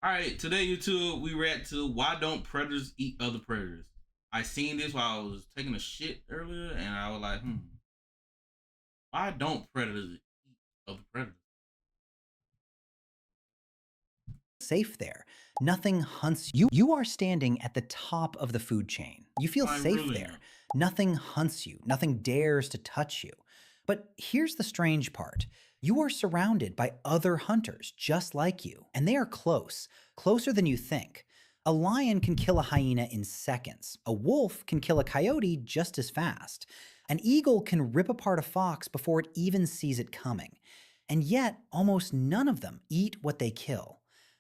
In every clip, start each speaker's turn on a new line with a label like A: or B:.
A: All right, today YouTube, we react to why don't predators eat other predators. I seen this while I was taking a shit earlier, and I was like, why don't predators eat other predators?
B: Safe there. Nothing hunts you. You are standing at the top of the food chain. You feel
A: I
B: safe
A: really
B: there.
A: am.
B: Nothing hunts you. Nothing dares to touch you. But here's the strange part. You are surrounded by other hunters just like you, and they are close, closer than you think. A lion can kill a hyena in seconds. A wolf can kill a coyote just as fast. An eagle can rip apart a fox before it even sees it coming. And yet, almost none of them eat what they kill.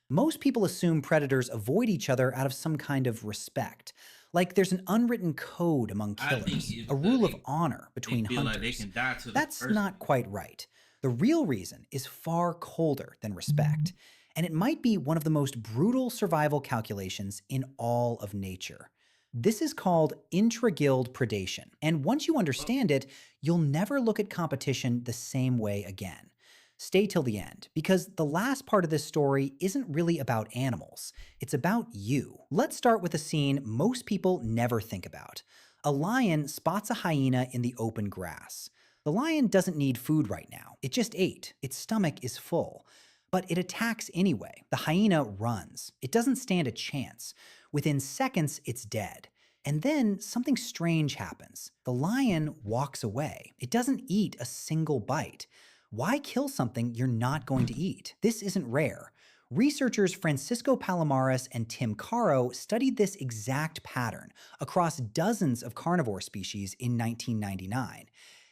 B: Most people assume predators avoid each other out of some kind of respect. Like there's an unwritten code among
A: I think
B: killers,
A: it's
B: a
A: because
B: rule of honor
A: they
B: between
A: feel like they
B: hunters.
A: can die to the
B: That's
A: person.
B: not quite right. The real reason is far colder than respect, and it might be one of the most brutal survival calculations in all of nature. This is called intra-guild predation, and once you
A: Oh,
B: understand it, you'll never look at competition the same way again. Stay till the end, because the last part of this story isn't really about animals. It's about you. Let's start with a scene most people never think about. A lion spots a hyena in the open grass. The lion doesn't need food right now. It just ate. Its stomach is full. But it attacks anyway. The hyena runs. It doesn't stand a chance. Within seconds, it's dead. And then something strange happens. The lion walks away. It doesn't eat a single bite. Why kill something you're not going to eat? This isn't rare. Researchers Francisco Palomares and Tim Caro studied this exact pattern across dozens of carnivore species in 1999.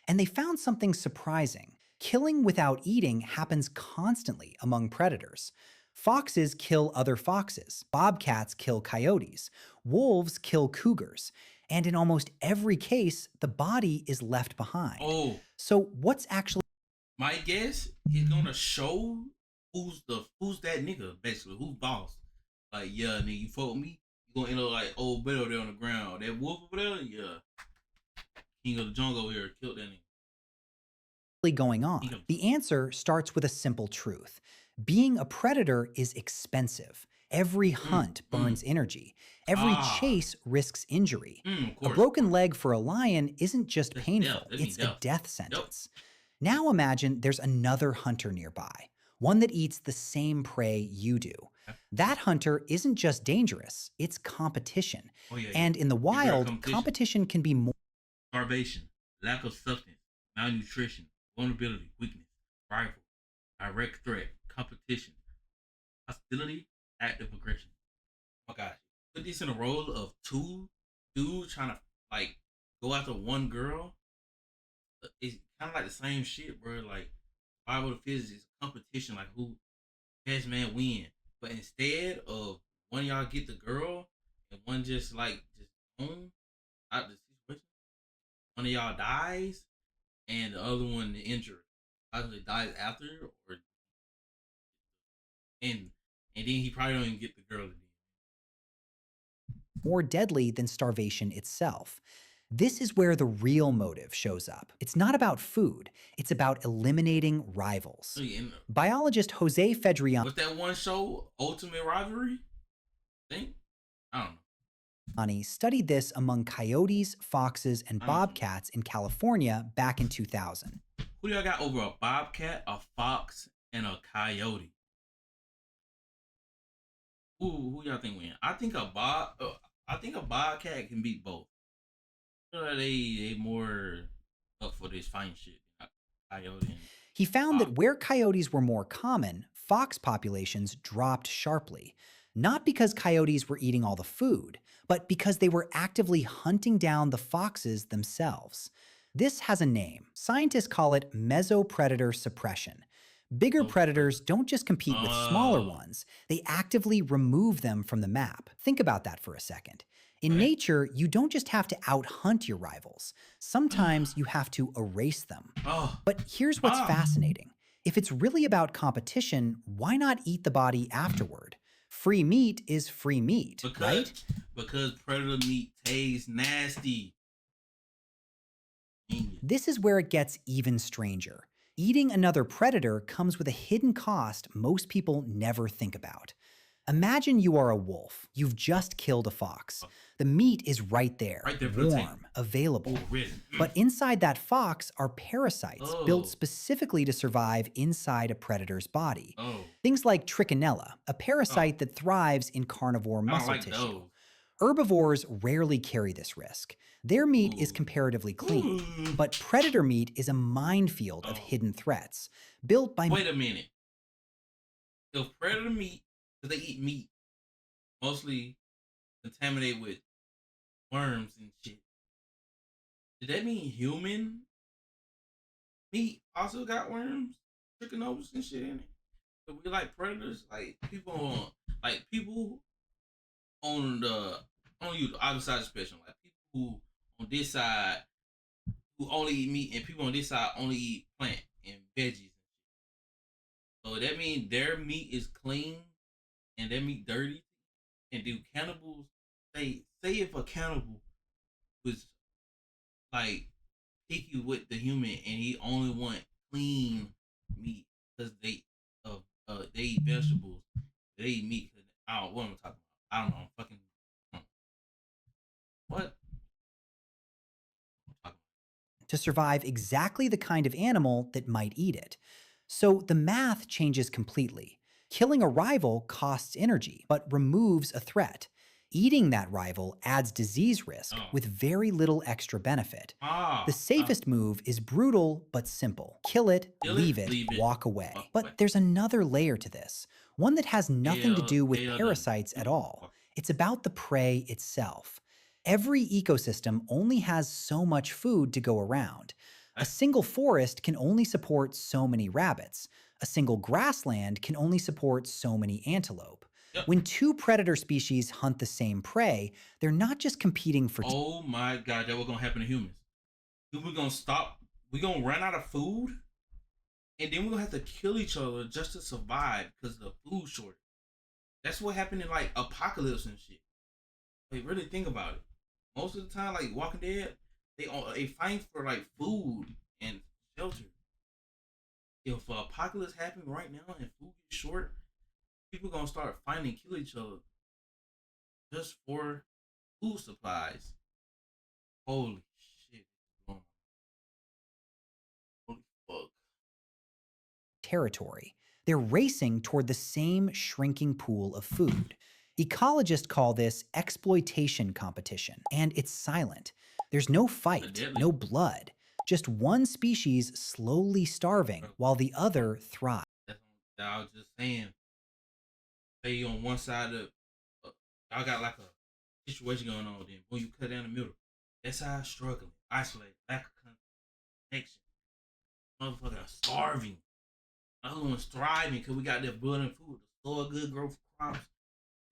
B: And they found something surprising. Killing without eating happens constantly among predators. Foxes kill other foxes, bobcats kill coyotes, wolves kill cougars, and in almost every case, the body is left behind.
A: oh,
B: So, what's actually
A: my guess is gonna show who's that nigga basically, who's boss. Like, yeah, nigga, you fuck with me, you gonna end up like old Bill there on the ground. That wolf over there, yeah, king of the jungle over here killed that nigga.
B: going
A: King
B: on?
A: of
B: The answer starts with a simple truth. Being a predator is expensive. Every
A: mm,
B: hunt
A: mm.
B: burns energy. Every
A: Ah,
B: chase risks injury.
A: of
B: A
A: course, of
B: broken
A: course.
B: leg for a lion isn't just
A: That's death.
B: painful,
A: That means
B: it's a
A: death.
B: death
A: Yep.
B: sentence. Now imagine there's another hunter nearby, one that eats the same prey you do. That hunter isn't just dangerous, it's competition.
A: Oh yeah, yeah.
B: And in the
A: It's real
B: wild,
A: competition.
B: competition can be more.
A: Starvation, lack of substance, malnutrition, vulnerability, weakness, rival, direct threat, competition, hostility, active aggression. Oh my gosh. Put this in a role of two dudes trying to like go after one girl. It's kind of like the same shit, bro. Like Bible of physics is competition, like who best man win. But instead of one of y'all get the girl and one just own out the situation, one of y'all dies and the other one injured. Either dies after or and and then he probably don't even get the girl again.
B: More deadly than starvation itself. This is where the real motive shows up. It's not about food, it's about eliminating rivals.
A: And
B: Biologist Jose Fedriani
A: what's that one show? Ultimate Rivalry? Think? I don't know.
B: studied this among coyotes, foxes, and
A: I know some.
B: bobcats in California back in 2000.
A: Who do y'all got over a bobcat, a fox, and a coyote? Who y'all think win? I think a bobcat can beat both. They more up for this fine shit. Coyote and
B: He found
A: fox.
B: that where coyotes were more common, fox populations dropped sharply. Not because coyotes were eating all the food, but because they were actively hunting down the foxes themselves. This has a name. Scientists call it mesopredator suppression. Bigger
A: No
B: predators
A: predator.
B: don't just compete with smaller
A: Oh,
B: ones, they actively remove them from the map. Think about that for a second. In
A: okay.
B: nature, you don't just have to outhunt your rivals. Sometimes you have to erase them.
A: Oh,
B: But here's what's
A: ah,
B: fascinating. If it's really about competition, why not eat the body afterward? Free meat is free meat,
A: because
B: right?
A: because predator meat tastes nasty. Genius.
B: This is where it gets even stranger. Eating another predator comes with a hidden cost most people never think about. Imagine you are a wolf. You've just killed a fox. The meat is right there,
A: Right there for the taking.
B: warm, available.
A: Oh, really?
B: But inside that fox are parasites built
A: Oh.
B: specifically to survive inside a predator's body.
A: Oh.
B: Things like trichinella, a parasite that thrives in carnivore
A: I don't
B: muscle
A: like
B: tissue.
A: those.
B: Herbivores rarely carry this risk. Their meat is
A: Ooh.
B: comparatively clean,
A: Ooh.
B: but predator meat is a minefield of
A: Oh.
B: hidden threats, built by
A: Wait a minute. If predator meat, because they eat meat, mostly contaminated with worms and shit. Did that mean human meat also got worms, trichinellas and shit in it? So we like predators, like people on the other side of the spectrum, like people who on this side who only eat meat, and people on this side only eat plant and veggies. So that means their meat is clean and their meat dirty. And do cannibals say if a cannibal was like picky with the human and he only want clean meat because they eat vegetables, they eat meat. I don't what am I talking about? I don't know. I'm fucking what?
B: to survive exactly the kind of animal that might eat it. So the math changes completely. Killing a rival costs energy, but removes a threat. Eating that rival adds disease risk
A: Oh.
B: with very little extra benefit.
A: Ah,
B: The safest move is brutal but simple. Kill it,
A: Kill
B: leave
A: it,
B: it,
A: leave it,
B: walk away.
A: walk
B: But
A: away.
B: there's another layer to this, one that has nothing to do with
A: PLZ
B: parasites at all.
A: Follow.
B: It's about the prey itself. Every ecosystem only has so much food to go around. A single forest can only support so many rabbits. A single grassland can only support so many antelope.
A: Yep.
B: When two predator species hunt the same prey, they're not just competing for
A: Oh my god, that was gonna happen to humans. We're gonna stop. We're gonna run out of food, and then we're gonna have to kill each other just to survive because of the food shortage. That's what happened in like apocalypse and shit. Like really think about it. Most of the time, like Walking Dead, they fight for like food and shelter. If apocalypse happen right now and food gets short, people gonna start fighting and kill each other just for food supplies. Holy shit! Holy fuck!
B: territory. They're racing toward the same shrinking pool of food. Ecologists call this exploitation competition, and it's silent. There's no fight,
A: Deadly.
B: no blood, just one species slowly starving while the other thrives.
A: That's what I was just saying. Say you on one side of y'all got like a situation going on, then when you cut down the middle, that side struggling, isolated, lack of connection. Motherfucker starving. Another one's thriving because we got that blood and food. The soil good growth crops.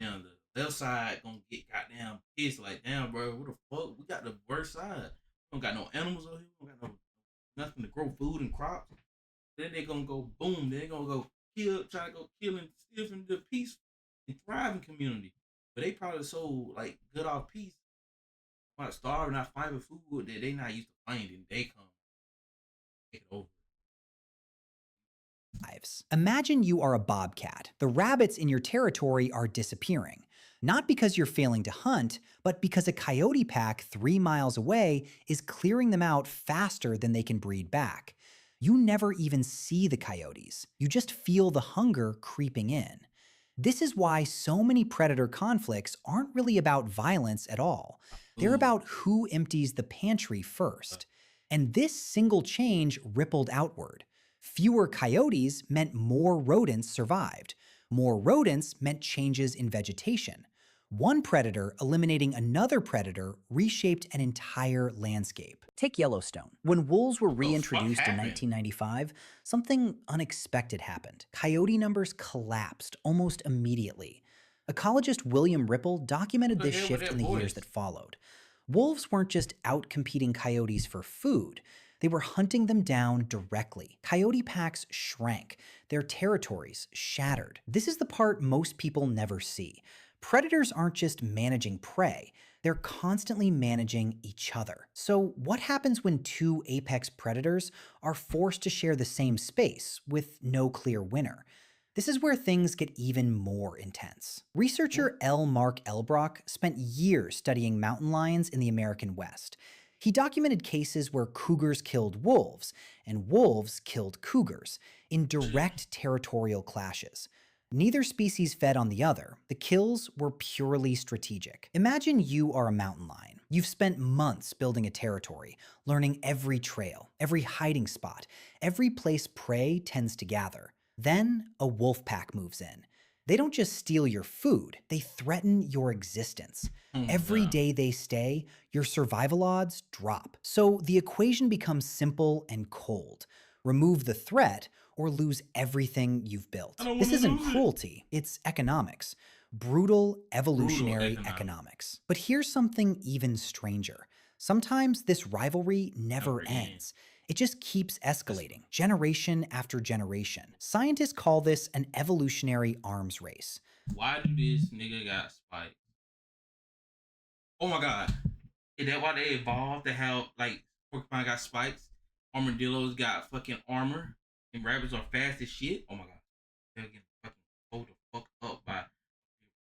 A: Now the left side gonna get goddamn pissed like, damn, bro, what the fuck? We got the worst side. We don't got no animals over here. We don't got nothing to grow food and crops. Then they gonna go boom. Then they gonna go try to go kill and steal from the peace and thriving community. But they probably so like good off peace, not starving, not finding food that they not used to finding. They come take it over.
B: Imagine you are a bobcat. The rabbits in your territory are disappearing. Not because you're failing to hunt, but because a coyote pack 3 miles away is clearing them out faster than they can breed back. You never even see the coyotes. You just feel the hunger creeping in. This is why so many predator conflicts aren't really about violence at all. They're
A: Ooh.
B: about who empties the pantry first. And this single change rippled outward. Fewer coyotes meant more rodents survived. More rodents meant changes in vegetation. One predator eliminating another predator reshaped an entire landscape. Take Yellowstone. When wolves were
A: fuck
B: reintroduced in
A: happened?
B: 1995, something unexpected happened. Coyote numbers collapsed almost immediately. Ecologist William Ripple documented
A: What the
B: this
A: hell with
B: shift
A: that
B: in the years
A: voice?
B: that followed. Wolves weren't just outcompeting coyotes for food. They were hunting them down directly. Coyote packs shrank. Their territories shattered. This is the part most people never see. Predators aren't just managing prey. They're constantly managing each other. So what happens when two apex predators are forced to share the same space with no clear winner? This is where things get even more intense.
A: What?
B: Researcher L. Mark Elbrock spent years studying mountain lions in the American West. He documented cases where cougars killed wolves and wolves killed cougars in direct territorial clashes. Neither species fed on the other. The kills were purely strategic. Imagine you are a mountain lion. You've spent months building a territory, learning every trail, every hiding spot, every place prey tends to gather. Then a wolf pack moves in. They don't just steal your food, they threaten your existence.
A: Oh my
B: Every
A: god.
B: day they stay, your survival odds drop. So the equation becomes simple and cold. Remove the threat or lose everything you've
A: I
B: built.
A: don't want
B: This
A: to
B: isn't
A: lose it.
B: cruelty, it's economics. Brutal,
A: Brutal
B: evolutionary
A: economic.
B: economics. But here's something even stranger. Sometimes this rivalry never
A: Never end.
B: ends. It just keeps
A: That's
B: escalating, generation after generation. Scientists call this an evolutionary arms race.
A: why do this nigga got spikes? Oh my god. Is that why they evolved to have like porcupine got spikes? Armadillos got fucking armor, and rabbits are fast as shit. Oh my god. They're getting fucking hold the fuck up by a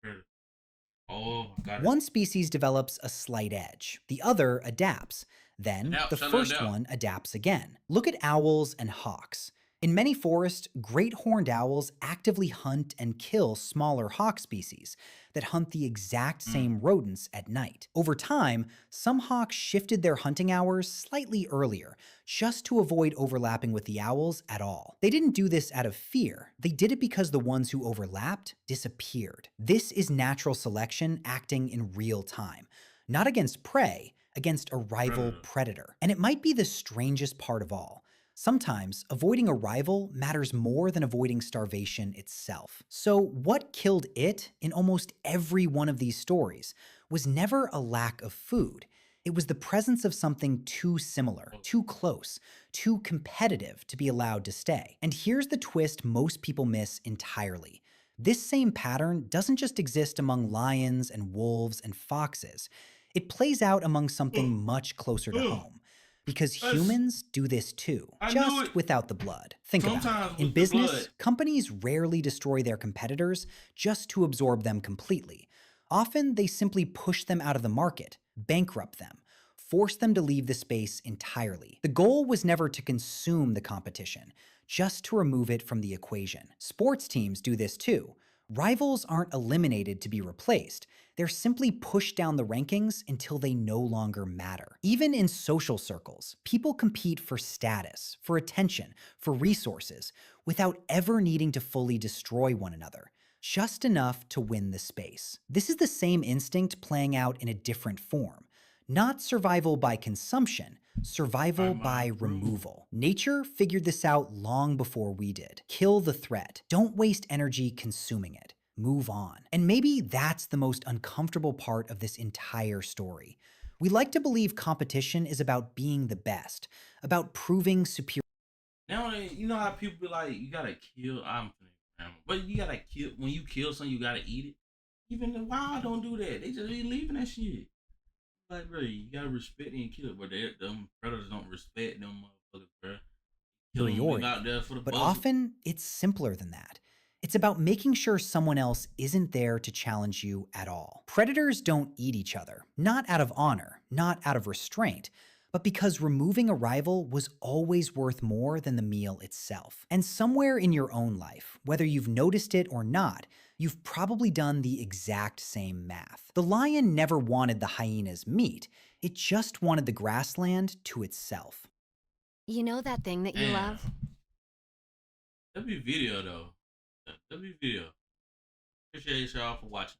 A: predator. Oh my god.
B: One species develops a slight edge, the other adapts. Then
A: Adapt,
B: the
A: shut it
B: first
A: down.
B: one adapts again. Look at owls and hawks. In many forests, great horned owls actively hunt and kill smaller hawk species that hunt the exact
A: Mm.
B: same rodents at night. Over time, some hawks shifted their hunting hours slightly earlier, just to avoid overlapping with the owls at all. They didn't do this out of fear, they did it because the ones who overlapped disappeared. This is natural selection acting in real time, not against prey, against a rival
A: Predator.
B: predator. And it might be the strangest part of all. Sometimes avoiding a rival matters more than avoiding starvation itself. So, what killed it in almost every one of these stories was never a lack of food. It was the presence of something too similar,
A: Oh,
B: too close, too competitive to be allowed to stay. And here's the twist most people miss entirely. This same pattern doesn't just exist among lions and wolves and foxes. It plays out among something much closer to
A: ugh.
B: home. Because
A: That's,
B: humans do this too,
A: I knew it.
B: just without the blood. Think about it.
A: Sometimes
B: In
A: with the
B: business,
A: blood.
B: companies rarely destroy their competitors just to absorb them completely. Often, they simply push them out of the market, bankrupt them, force them to leave the space entirely. The goal was never to consume the competition, just to remove it from the equation. Sports teams do this too. Rivals aren't eliminated to be replaced. They're simply pushed down the rankings until they no longer matter. Even in social circles, people compete for status, for attention, for resources, without ever needing to fully destroy one another, just enough to win the space. This is the same instinct playing out in a different form. Not survival by consumption,
A: By
B: survival by
A: my room.
B: removal. Nature figured this out long before we did. Kill the threat. Don't waste energy consuming it. Move on. And maybe that's the most uncomfortable part of this entire story. We like to believe competition is about being the best, about proving superior.
A: Now you know how people be like, you gotta kill. I'm finna, but you gotta kill when you kill something. You gotta eat it. Even the wild don't do that. They just be leaving that shit. Like, bro, you gotta respect it and kill it. But them predators don't respect them motherfuckers, bro. Kill them, leave out
B: Superiority.
A: there for the
B: But
A: buzzard.
B: often, it's simpler than that. It's about making sure someone else isn't there to challenge you at all. Predators don't eat each other, not out of honor, not out of restraint, but because removing a rival was always worth more than the meal itself. And somewhere in your own life, whether you've noticed it or not, you've probably done the exact same math. The lion never wanted the hyena's meat, it just wanted the grassland to itself.
C: You know that thing that you
A: Damn.
C: love?
A: That'd be video though. That'd be video. Appreciate y'all for watching.